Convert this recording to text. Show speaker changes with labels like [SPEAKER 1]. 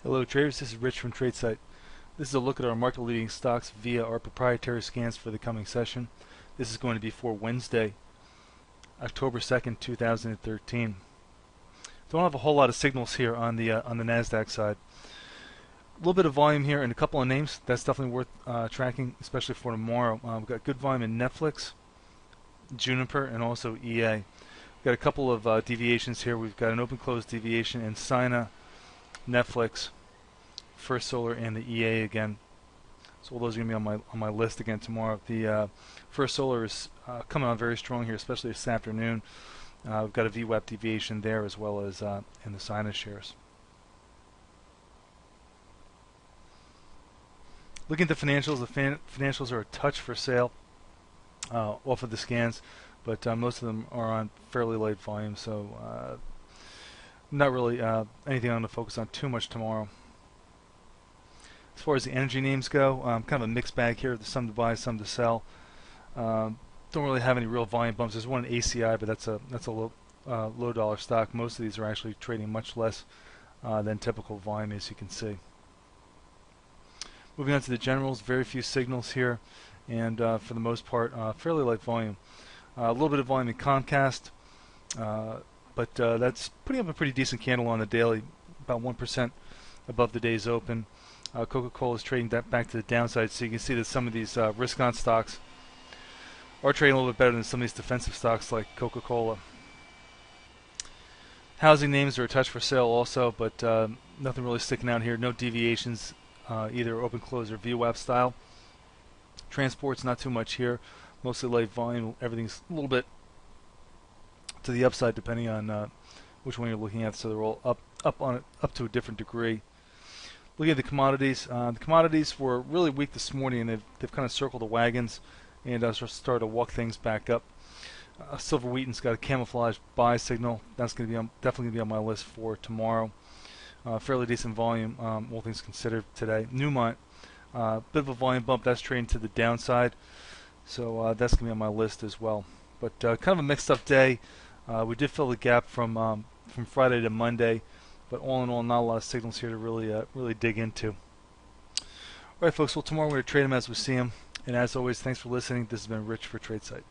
[SPEAKER 1] Hello traders, this is Rich from tradesight. This is a look at our market leading stocks via our proprietary scans for the coming session. This is going to be for Wednesday, October 2nd, 2013. Don't have a whole lot of signals here on the NASDAQ side. A little bit of volume here and a couple of names. That's definitely worth tracking, especially for tomorrow. We've got good volume in Netflix, Juniper, and also EA. We've got a couple of deviations here. We've got an open-close deviation in Sina, Netflix, First Solar, and the EA again. So all those are going to be on my list again tomorrow. The First Solar is coming on very strong here, especially this afternoon. We've got a VWAP deviation there as well as in the Sina shares. Looking at the financials, financials are a touch for sale off of the scans, but most of them are on fairly light volume, so not really anything I'm going to focus on too much tomorrow. As far as the energy names go, kind of a mixed bag here. There's some to buy, some to sell. Don't really have any real volume bumps. There's one in ACI, but that's a low dollar stock. Most of these are actually trading much less than typical volume, as you can see. Moving on to the generals, very few signals here, and for the most part, fairly light volume. A little bit of volume in Comcast, but that's putting up a pretty decent candle on the daily, about 1% above the day's open. Coca-Cola is trading that back to the downside, so you can see that some of these risk-on stocks are trading a little bit better than some of these defensive stocks like Coca-Cola. Housing names are a touch for sale also, but nothing really sticking out here. No deviations, either open close or VWAP style. Transport's not too much here, mostly light volume. Everything's a little bit to the upside depending on which one you're looking at, so they're all up to a different degree. Looking at the commodities were really weak this morning, and they've kind of circled the wagons and started to walk things back up. Silver wheaton's got a camouflage buy signal. That's going to be definitely going to be on my list for tomorrow. Fairly decent volume, all things considered today. Newmont, bit of a volume bump. That's trading to the downside, so that's going to be on my list as well. But kind of a mixed-up day. We did fill the gap from Friday to Monday. But all in all, not a lot of signals here to really dig into. All right, folks. Well, tomorrow we're going to trade them as we see them. And as always, thanks for listening. This has been Rich for tradesight.